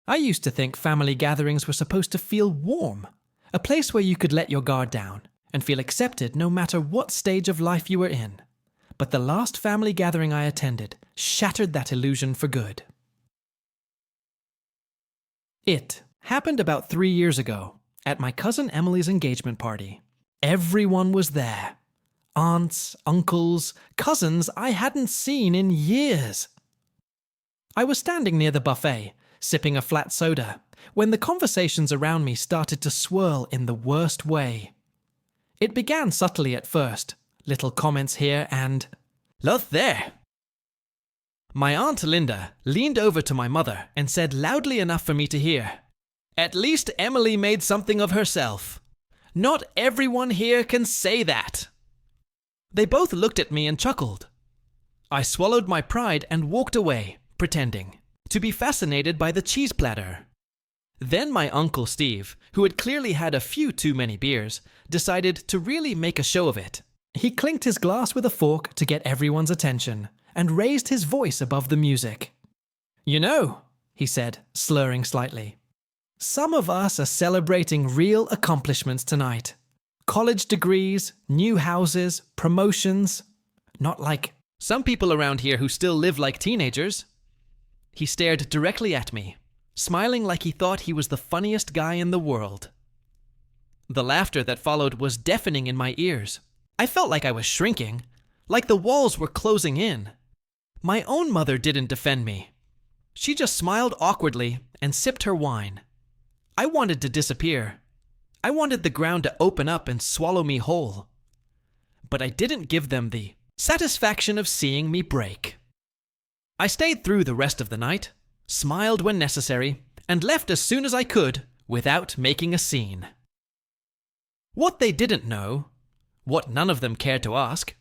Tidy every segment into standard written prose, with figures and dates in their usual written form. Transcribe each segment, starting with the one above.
I used to think family gatherings were supposed to feel warm, a place where you could let your guard down and feel accepted no matter what stage of life you were in. But the last family gathering I attended shattered that illusion for good. It happened about 3 years ago at my cousin Emily's engagement party. Everyone was there. Aunts, uncles, cousins I hadn't seen in years. I was standing near the buffet, sipping a flat soda, when the conversations around me started to swirl in the worst way. It began subtly at first, little comments here and, "Look there!" My Aunt Linda leaned over to my mother and said loudly enough for me to hear, "At least Emily made something of herself. Not everyone here can say that." They both looked at me and chuckled. I swallowed my pride and walked away, pretending to be fascinated by the cheese platter. Then my Uncle Steve, who had clearly had a few too many beers, decided to really make a show of it. He clinked his glass with a fork to get everyone's attention and raised his voice above the music. "You know," he said, slurring slightly, "some of us are celebrating real accomplishments tonight. College degrees, new houses, promotions. Not like some people around here who still live like teenagers." He stared directly at me, smiling like he thought he was the funniest guy in the world. The laughter that followed was deafening in my ears. I felt like I was shrinking, like the walls were closing in. My own mother didn't defend me. She just smiled awkwardly and sipped her wine. I wanted to disappear. I wanted the ground to open up and swallow me whole. But I didn't give them the satisfaction of seeing me break. I stayed through the rest of the night, smiled when necessary, and left as soon as I could without making a scene. What they didn't know, what none of them cared to ask,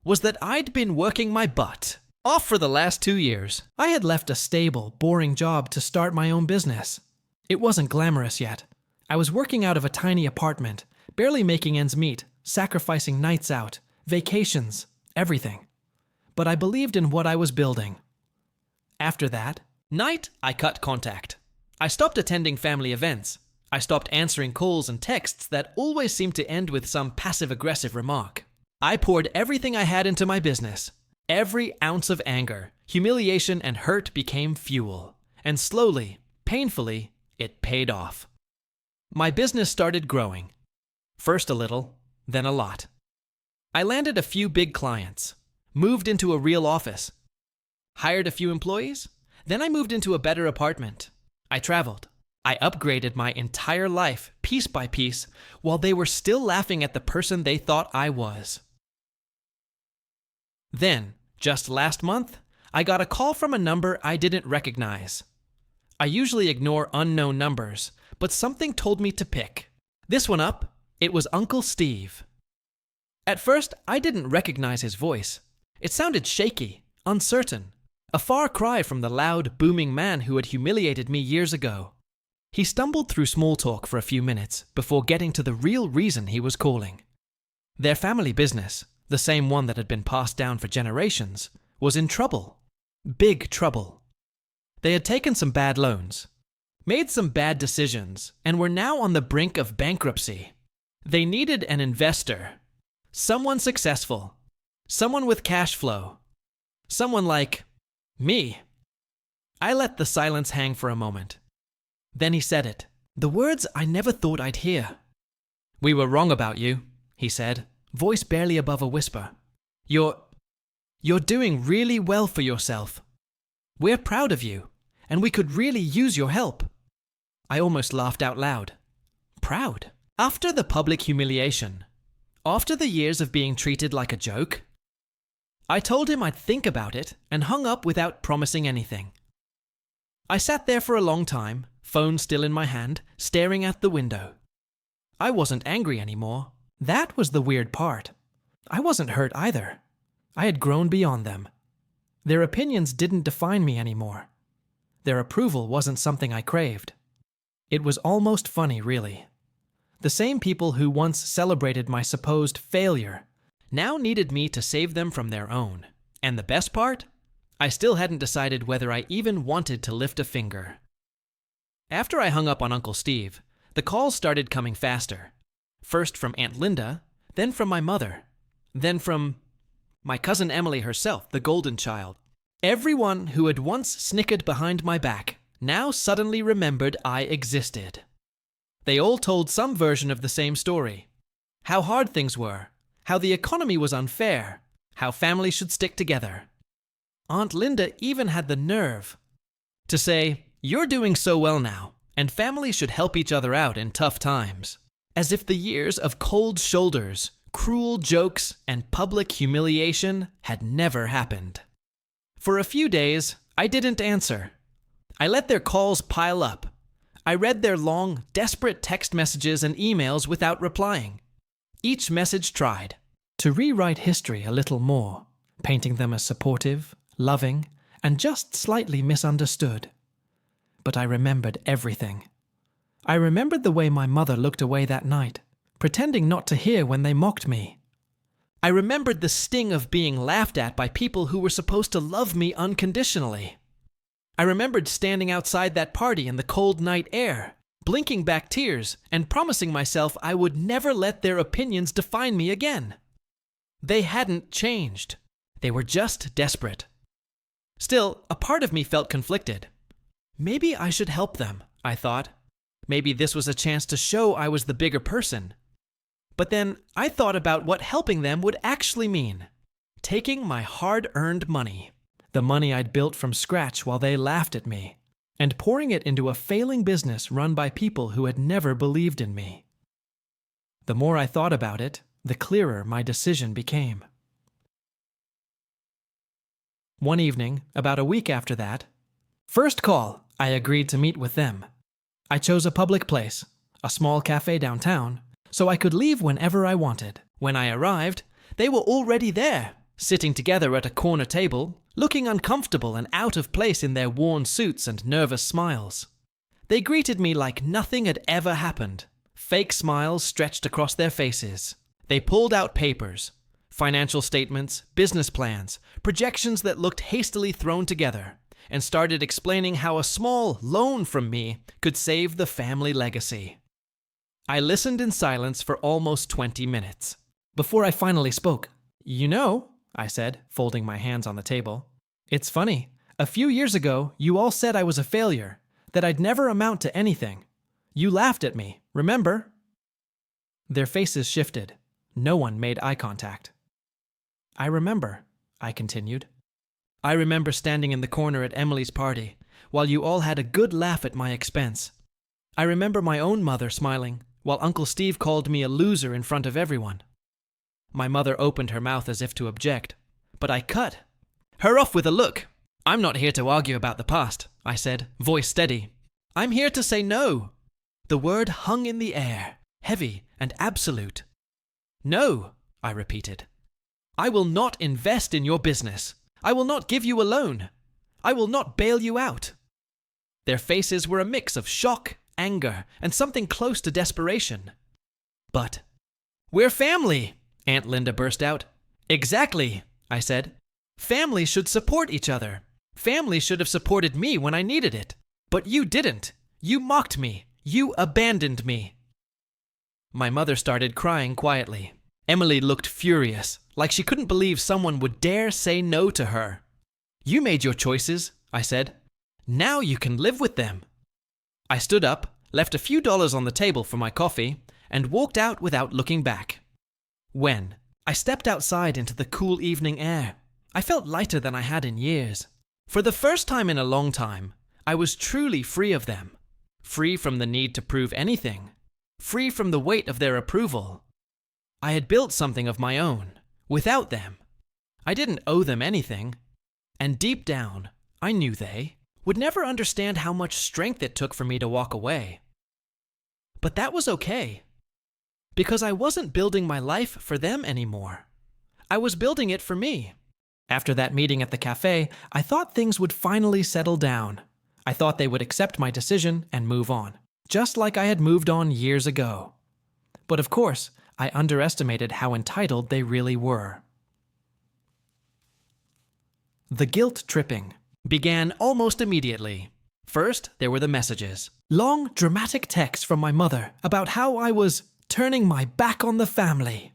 was that I'd been working my butt off for the last 2 years. I had left a stable, boring job to start my own business. It wasn't glamorous yet. I was working out of a tiny apartment, barely making ends meet, sacrificing nights out, vacations, everything. But I believed in what I was building. After that night, I cut contact. I stopped attending family events. I stopped answering calls and texts that always seemed to end with some passive-aggressive remark. I poured everything I had into my business. Every ounce of anger, humiliation, and hurt became fuel. And slowly, painfully, it paid off. My business started growing. First a little, then a lot. I landed a few big clients, moved into a real office, hired a few employees, then I moved into a better apartment. I traveled. I upgraded my entire life, piece by piece, while they were still laughing at the person they thought I was. Then, just last month, I got a call from a number I didn't recognize. I usually ignore unknown numbers, but something told me to pick. This one up, it was Uncle Steve. At first, I didn't recognize his voice. It sounded shaky, uncertain, a far cry from the loud, booming man who had humiliated me years ago. He stumbled through small talk for a few minutes before getting to the real reason he was calling. Their family business, the same one that had been passed down for generations, was in trouble. Big trouble. They had taken some bad loans, made some bad decisions, and were now on the brink of bankruptcy. They needed an investor. Someone successful. Someone with cash flow. Someone like me. I let the silence hang for a moment. Then he said it. The words I never thought I'd hear. "We were wrong about you," he said, voice barely above a whisper. You're doing really well for yourself. We're proud of you, and we could really use your help." I almost laughed out loud. Proud? After the public humiliation? After the years of being treated like a joke? I told him I'd think about it and hung up without promising anything. I sat there for a long time, phone still in my hand, staring at the window. I wasn't angry anymore. That was the weird part. I wasn't hurt either. I had grown beyond them. Their opinions didn't define me anymore. Their approval wasn't something I craved. It was almost funny, really. The same people who once celebrated my supposed failure now needed me to save them from their own. And the best part? I still hadn't decided whether I even wanted to lift a finger. After I hung up on Uncle Steve, the calls started coming faster. First from Aunt Linda, then from my mother, then from my cousin Emily herself, the golden child. Everyone who had once snickered behind my back now suddenly remembered I existed. They all told some version of the same story. How hard things were, how the economy was unfair, how families should stick together. Aunt Linda even had the nerve to say, "You're doing so well now, and families should help each other out in tough times." As if the years of cold shoulders, cruel jokes, and public humiliation had never happened. For a few days, I didn't answer. I let their calls pile up. I read their long, desperate text messages and emails without replying. Each message tried to rewrite history a little more, painting them as supportive, loving, and just slightly misunderstood. But I remembered everything. I remembered the way my mother looked away that night, pretending not to hear when they mocked me. I remembered the sting of being laughed at by people who were supposed to love me unconditionally. I remembered standing outside that party in the cold night air, blinking back tears and promising myself I would never let their opinions define me again. They hadn't changed. They were just desperate. Still, a part of me felt conflicted. Maybe I should help them, I thought. Maybe this was a chance to show I was the bigger person. But then I thought about what helping them would actually mean. Taking my hard-earned money, the money I'd built from scratch while they laughed at me, and pouring it into a failing business run by people who had never believed in me. The more I thought about it, the clearer my decision became. One evening, about a week after that, first call, I agreed to meet with them. I chose a public place, a small cafe downtown, so I could leave whenever I wanted. When I arrived, they were already there, sitting together at a corner table, looking uncomfortable and out of place in their worn suits and nervous smiles. They greeted me like nothing had ever happened. Fake smiles stretched across their faces. They pulled out papers, financial statements, business plans, projections that looked hastily thrown together, and started explaining how a small loan from me could save the family legacy. I listened in silence for almost 20 minutes. Before I finally spoke, "You know," I said, folding my hands on the table, "it's funny. A few years ago, you all said I was a failure, that I'd never amount to anything. You laughed at me, remember?" Their faces shifted. No one made eye contact. "I remember," I continued. "I remember standing in the corner at Emily's party, while you all had a good laugh at my expense. I remember my own mother smiling, while Uncle Steve called me a loser in front of everyone. My mother opened her mouth as if to object, but I cut her off with a look. "I'm not here to argue about the past," I said, voice steady. "I'm here to say no." The word hung in the air, heavy and absolute. "No," I repeated. "I will not invest in your business. I will not give you a loan. I will not bail you out." Their faces were a mix of shock, anger, and something close to desperation. "But we're family," Aunt Linda burst out. "Exactly," I said. "Families should support each other. Families should have supported me when I needed it. But you didn't. You mocked me. You abandoned me." My mother started crying quietly. Emily looked furious, like she couldn't believe someone would dare say no to her. "You made your choices," I said. "Now you can live with them." I stood up, left a few dollars on the table for my coffee, and walked out without looking back. When I stepped outside into the cool evening air, I felt lighter than I had in years. For the first time in a long time, I was truly free of them. Free from the need to prove anything. Free from the weight of their approval. I had built something of my own, without them. I didn't owe them anything. And deep down, I knew they would never understand how much strength it took for me to walk away. But that was okay. Because I wasn't building my life for them anymore. I was building it for me. After that meeting at the cafe, I thought things would finally settle down. I thought they would accept my decision and move on, just like I had moved on years ago. But of course, I underestimated how entitled they really were. The guilt tripping began almost immediately. First, there were the messages. Long, dramatic texts from my mother about how I was turning my back on the family.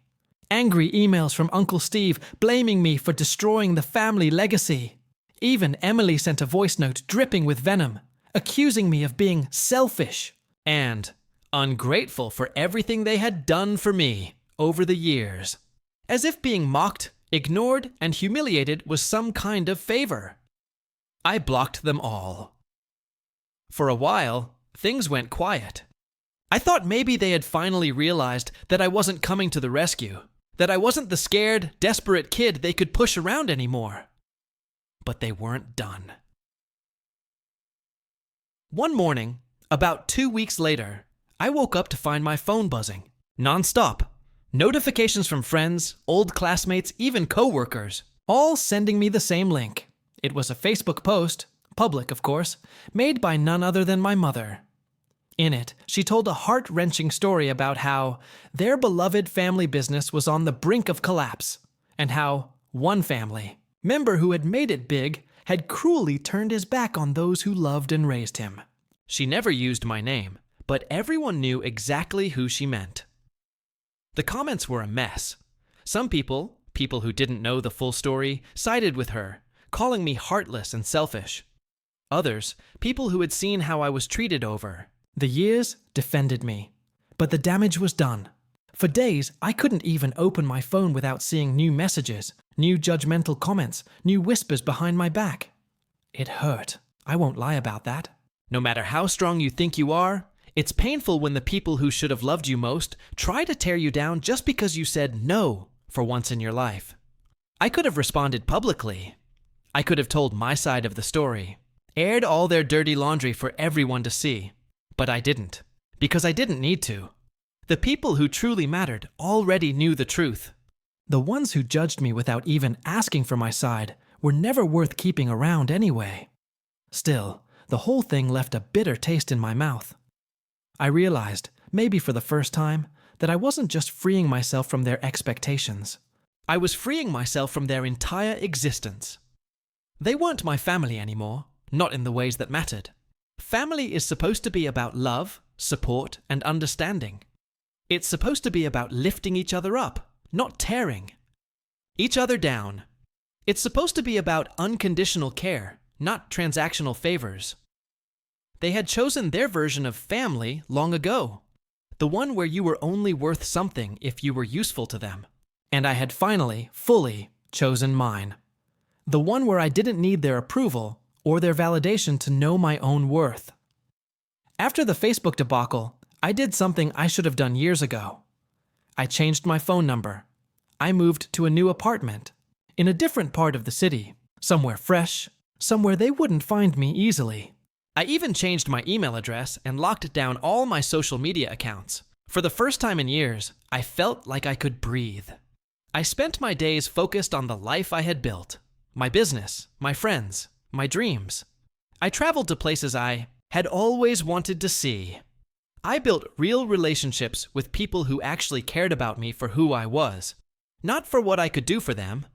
Angry emails from Uncle Steve blaming me for destroying the family legacy. Even Emily sent a voice note dripping with venom, accusing me of being selfish and ungrateful for everything they had done for me over the years. As if being mocked, ignored, and humiliated was some kind of favor. I blocked them all. For a while, things went quiet. I thought maybe they had finally realized that I wasn't coming to the rescue, that I wasn't the scared, desperate kid they could push around anymore. But they weren't done. One morning, about 2 weeks later, I woke up to find my phone buzzing, non-stop. Notifications from friends, old classmates, even co-workers, all sending me the same link. It was a Facebook post, public of course, made by none other than my mother. In it, she told a heart-wrenching story about how their beloved family business was on the brink of collapse, and how one family member who had made it big had cruelly turned his back on those who loved and raised him. She never used my name, but everyone knew exactly who she meant. The comments were a mess. Some people who didn't know the full story, sided with her, calling me heartless and selfish. Others, people who had seen how I was treated over the years, defended me. But the damage was done. For days, I couldn't even open my phone without seeing new messages, new judgmental comments, new whispers behind my back. It hurt. I won't lie about that. No matter how strong you think you are, it's painful when the people who should have loved you most try to tear you down just because you said no for once in your life. I could have responded publicly. I could have told my side of the story, aired all their dirty laundry for everyone to see. But I didn't, because I didn't need to. The people who truly mattered already knew the truth. The ones who judged me without even asking for my side were never worth keeping around anyway. Still, the whole thing left a bitter taste in my mouth. I realized, maybe for the first time, that I wasn't just freeing myself from their expectations. I was freeing myself from their entire existence. They weren't my family anymore, not in the ways that mattered. Family is supposed to be about love, support, and understanding. It's supposed to be about lifting each other up, not tearing each other down. It's supposed to be about unconditional care, not transactional favors. They had chosen their version of family long ago, the one where you were only worth something if you were useful to them. And I had finally, fully chosen mine. The one where I didn't need their approval or their validation to know my own worth. After the Facebook debacle, I did something I should have done years ago. I changed my phone number. I moved to a new apartment, in a different part of the city, somewhere fresh, somewhere they wouldn't find me easily. I even changed my email address and locked down all my social media accounts. For the first time in years, I felt like I could breathe. I spent my days focused on the life I had built, my business, my friends, my dreams. I traveled to places I had always wanted to see. I built real relationships with people who actually cared about me for who I was, not for what I could do for them.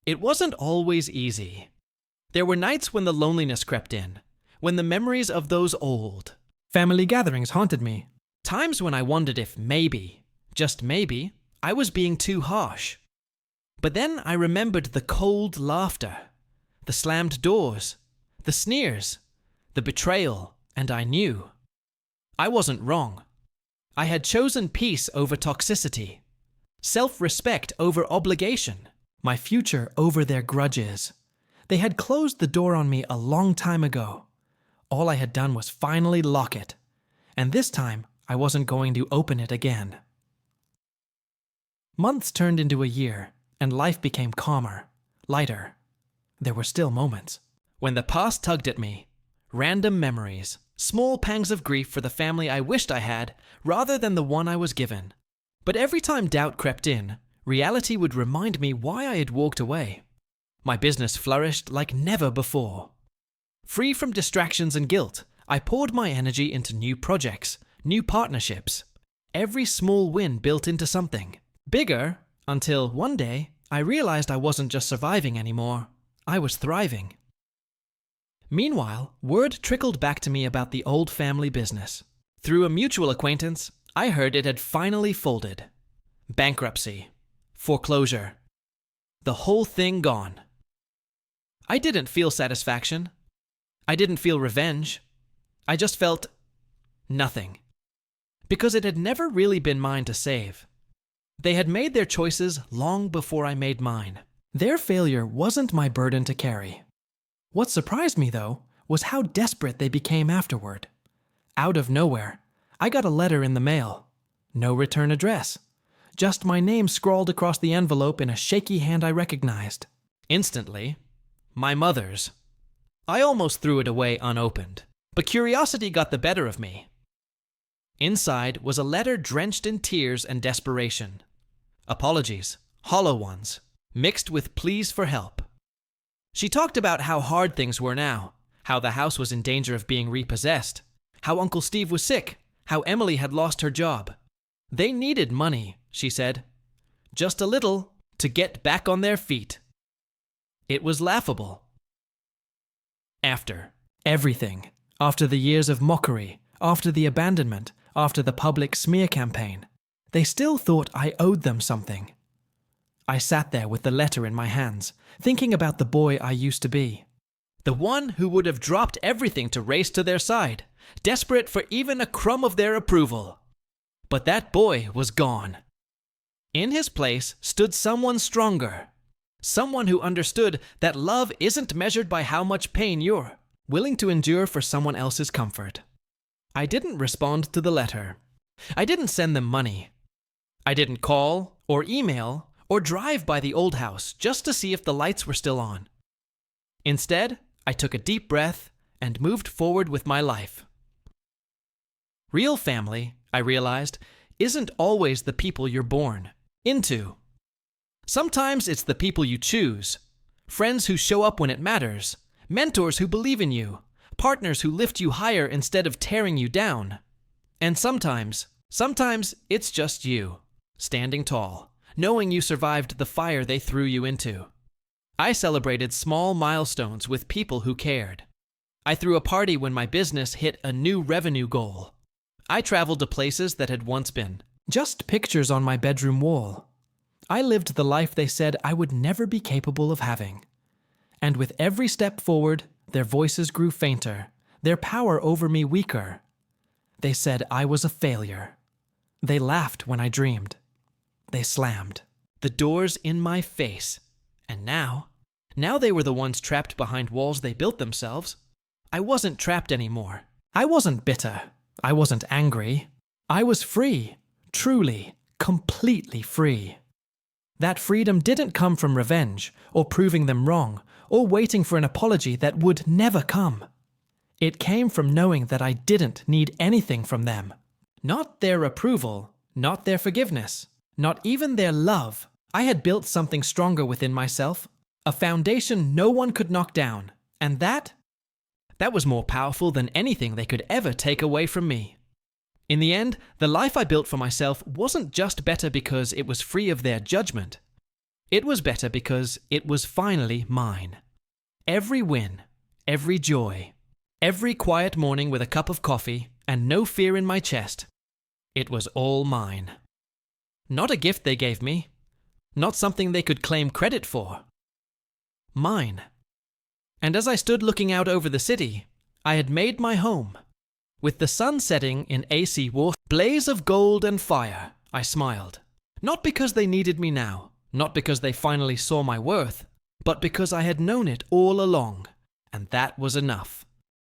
It wasn't always easy. There were nights when the loneliness crept in, when the memories of those old family gatherings haunted me. Times when I wondered if maybe, just maybe, I was being too harsh. But then I remembered the cold laughter, the slammed doors, the sneers, the betrayal, and I knew. I wasn't wrong. I had chosen peace over toxicity, self-respect over obligation, my future over their grudges. They had closed the door on me a long time ago. All I had done was finally lock it, and this time I wasn't going to open it again. Months turned into a year, and life became calmer, lighter. There were still moments when the past tugged at me, random memories, small pangs of grief for the family I wished I had rather than the one I was given. But every time doubt crept in, reality would remind me why I had walked away. My business flourished like never before. Free from distractions and guilt, I poured my energy into new projects, new partnerships. Every small win built into something bigger, until one day I realized I wasn't just surviving anymore, I was thriving. Meanwhile, word trickled back to me about the old family business. Through a mutual acquaintance, I heard it had finally folded. Bankruptcy. Foreclosure. The whole thing gone. I didn't feel satisfaction. I didn't feel revenge. I just felt nothing. Because it had never really been mine to save. They had made their choices long before I made mine. Their failure wasn't my burden to carry. What surprised me, though, was how desperate they became afterward. Out of nowhere, I got a letter in the mail. No return address. Just my name scrawled across the envelope in a shaky hand I recognized. Instantly, my mother's. I almost threw it away unopened, but curiosity got the better of me. Inside was a letter drenched in tears and desperation. Apologies, hollow ones, mixed with pleas for help. She talked about how hard things were now, how the house was in danger of being repossessed, how Uncle Steve was sick, how Emily had lost her job. They needed money, she said. Just a little to get back on their feet. It was laughable. After everything, after the years of mockery, after the abandonment, after the public smear campaign, they still thought I owed them something. I sat there with the letter in my hands, thinking about the boy I used to be. The one who would have dropped everything to race to their side, desperate for even a crumb of their approval. But that boy was gone. In his place stood someone stronger. Someone who understood that love isn't measured by how much pain you're willing to endure for someone else's comfort. I didn't respond to the letter. I didn't send them money. I didn't call or email or drive by the old house just to see if the lights were still on. Instead, I took a deep breath and moved forward with my life. Real family, I realized, isn't always the people you're born into. Sometimes it's the people you choose. Friends who show up when it matters. Mentors who believe in you. Partners who lift you higher instead of tearing you down. And sometimes it's just you, standing tall, knowing you survived the fire they threw you into. I celebrated small milestones with people who cared. I threw a party when my business hit a new revenue goal. I traveled to places that had once been just pictures on my bedroom wall. I lived the life they said I would never be capable of having. And with every step forward, their voices grew fainter, their power over me weaker. They said I was a failure. They laughed when I dreamed. They slammed the doors in my face. And now they were the ones trapped behind walls they built themselves. I wasn't trapped anymore. I wasn't bitter. I wasn't angry. I was free, truly, completely free. That freedom didn't come from revenge, or proving them wrong, or waiting for an apology that would never come. It came from knowing that I didn't need anything from them. Not their approval, not their forgiveness, not even their love. I had built something stronger within myself, a foundation no one could knock down, and that was more powerful than anything they could ever take away from me. In the end, the life I built for myself wasn't just better because it was free of their judgment. It was better because it was finally mine. Every win, every joy, every quiet morning with a cup of coffee and no fear in my chest, it was all mine. Not a gift they gave me, not something they could claim credit for. Mine. And as I stood looking out over the city, I had made my home. With the sun setting in AC Wharf, blaze of gold and fire, I smiled. Not because they needed me now, not because they finally saw my worth, but because I had known it all along, and that was enough.